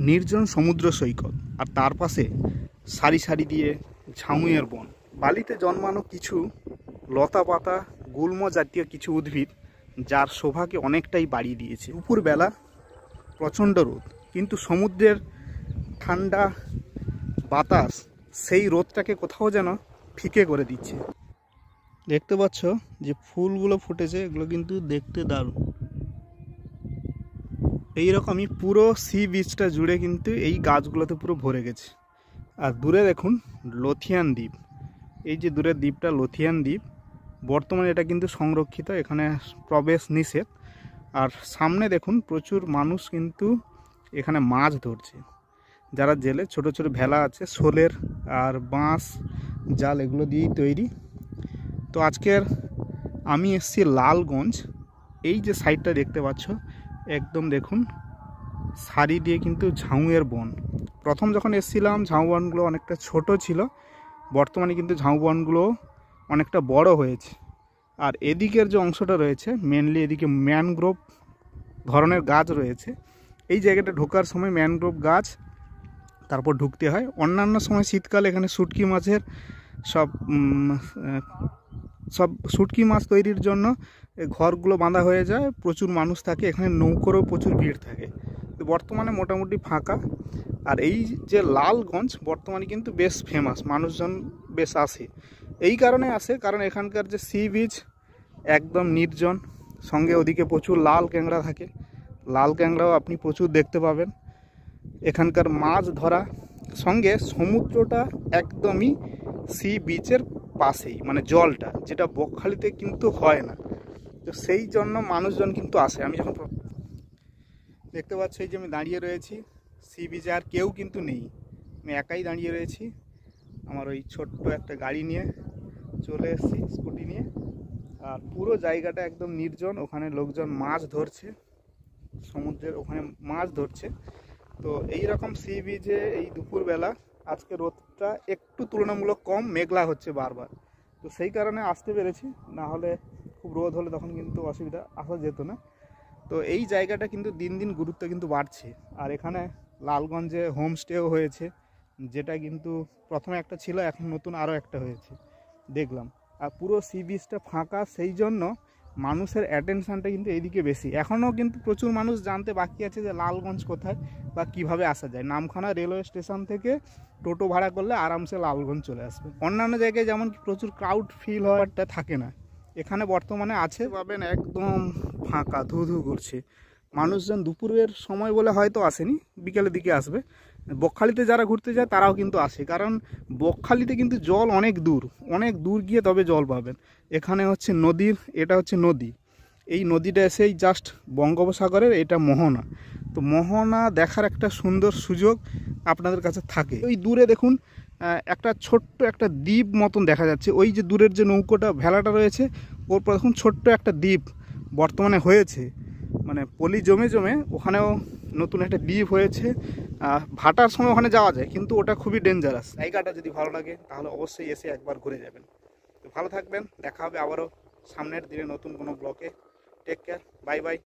নির্জন সমুদ্র সৈকত আর তার পাশে সারি সারি দিয়ে ঝাউঁয়ের বন। বালিতে জন্মানো কিছু লতা পাতা গুল্ম জাতীয় কিছু উদ্ভিদ যার শোভাকে অনেকটাই বাড়িয়ে দিয়েছে। দুপুরবেলা প্রচণ্ড রোদ, কিন্তু সমুদ্রের ঠান্ডা বাতাস সেই রোদটাকে কোথাও যেন ফিকে করে দিচ্ছে। দেখতে পাচ্ছ যে ফুলগুলো ফুটেছে, এগুলো কিন্তু দেখতে দারুণ। এইরকমই পুরো সি বিচটা জুড়ে কিন্তু এই গাছগুলোতে পুরো ভরে গেছে। আর দূরে দেখুন লথিয়ান দ্বীপ। এই যে দূরের দ্বীপটা লথিয়ান দ্বীপ, বর্তমানে এটা কিন্তু সংরক্ষিত, এখানে প্রবেশ নিষেধ। আর সামনে দেখুন প্রচুর মানুষ কিন্তু এখানে মাছ ধরছে। যারা জেলে ছোট ছোট ভেলা আছে শোলের আর বাঁশ জাল এগুলো দিয়েই তৈরি। তো আজকের আমি এসেছি লালগঞ্জ। এই যে সাইডটা দেখতে পাচ্ছ একদম দেখুন সারি দিয়ে কিন্তু ঝাউঁয়ের বন। প্রথম যখন এসেছিলাম ঝাউ বনগুলো অনেকটা ছোট ছিল, বর্তমানে কিন্তু ঝাউ বনগুলো অনেকটা বড় হয়েছে। আর এদিকের যে অংশটা রয়েছে মেনলি এদিকে ম্যানগ্রোভ ধরনের গাছ রয়েছে। এই জায়গাটা ঢোকার সময় ম্যানগ্রোভ গাছ, তারপর ঢুকতে হয়। অন্যান্য সময় শীতকালে এখানে শুটকি মাছের সব শুটকি মাছ তৈরির জন্য ঘরগুলো বাঁধা হয়ে যায়, প্রচুর মানুষ থাকে এখানে, নৌকোরও প্রচুর ভিড় থাকে। তো বর্তমানে মোটামুটি ফাঁকা। আর এই যে লালগঞ্জ বর্তমানে কিন্তু বেশ ফেমাস, মানুষজন বেশ আসে। এই কারণে আসে কারণ এখানকার যে সি বিচ একদম নির্জন, সঙ্গে ওদিকে প্রচুর লাল ক্যাংড়া থাকে। লাল ক্যাংড়াও আপনি প্রচুর দেখতে পাবেন। এখানকার মাছ ধরা, সঙ্গে সমুদ্রটা একদমই সি বিচের পাশেই, মানে জলটা যেটা বকখালিতে কিন্তু হয় না। তো সেই জন্য মানুষজন কিন্তু আসে। আমি যখন দেখতে পাচ্ছি এই যে আমি দাঁড়িয়ে রয়েছি সি বিচে, আর কেউ কিন্তু নেই, আমি একাই দাঁড়িয়ে রয়েছি। আমার ওই ছোট্ট একটা গাড়ি নিয়ে চলে এসেছি, স্কুটি নিয়ে। আর পুরো জায়গাটা একদম নির্জন, ওখানে লোকজন মাছ ধরছে, সমুদ্রের ওখানে মাছ ধরছে। তো এই রকম সি বিচে এই দুপুরবেলা আজকে রোদটা একটু তুলনামূলক কম, মেঘলা হচ্ছে বারবার, তো সেই কারণে আসতে পেরেছি। না হলে খুব রোদ হলে তখন কিন্তু অসুবিধা, আসা যেত না। তো এই জায়গাটা কিন্তু দিন দিন গুরুত্ব কিন্তু বাড়ছে। আর এখানে লালগঞ্জে হোমস্টেও হয়েছে, যেটা কিন্তু প্রথমে একটা ছিল, এখন নতুন আরও একটা হয়েছে দেখলাম। আর পুরো সি বিচটা ফাঁকা, সেই জন্য মানুষের অ্যাটেনশানটা কিন্তু এইদিকে বেশি। এখনও কিন্তু প্রচুর মানুষ জানতে বাকি আছে যে লালগঞ্জ কোথায় বা কিভাবে আসা যায়। নামখানা রেলওয়ে স্টেশন থেকে টোটো ভাড়া করলে আরামসে লালগঞ্জ চলে আসবে। অন্যান্য জায়গায় যেমন প্রচুর ক্রাউড ফিল হওয়ারটা থাকে না, এখানে বর্তমানে আছে পাবেন একদম ফাঁকা, ধু ধু করছে। মানুষজন দুপুরের সময় বলে হয়তো আসেনি, বিকেলের দিকে আসবে। বকখালিতে যারা ঘুরতে যায় তারাও কিন্তু আসে, কারণ বকখালিতে কিন্তু জল অনেক দূর গিয়ে তবে জল পাবেন। এখানে হচ্ছে নদীর, এটা হচ্ছে নদী, এই নদীটা এসেই জাস্ট বঙ্গোপসাগরের, এটা মোহনা। তো মোহনা দেখার একটা সুন্দর সুযোগ আপনাদের কাছে থাকে। ওই দূরে দেখুন একটা ছোট্ট একটা দ্বীপ মতন দেখা যাচ্ছে। ওই যে দূরের যে নৌকোটা ভেলাটা রয়েছে ওর পর দেখুন ছোট্ট একটা দ্বীপ বর্তমানে হয়েছে, মানে পলি জমে জমে ওখানেও নতুন একটা দ্বীপ হয়েছে। ভাটার সময় ওখানে যাওয়া যায়, কিন্তু ওটা খুবই ডেঞ্জারাস। জায়গাটা যদি ভালো লাগে তাহলে অবশ্যই এসে একবার ঘুরে যাবেন। তো ভালো থাকবেন, দেখা হবে আবারও সামনের দিনে নতুন কোনো ব্লগে। Take care, bye by.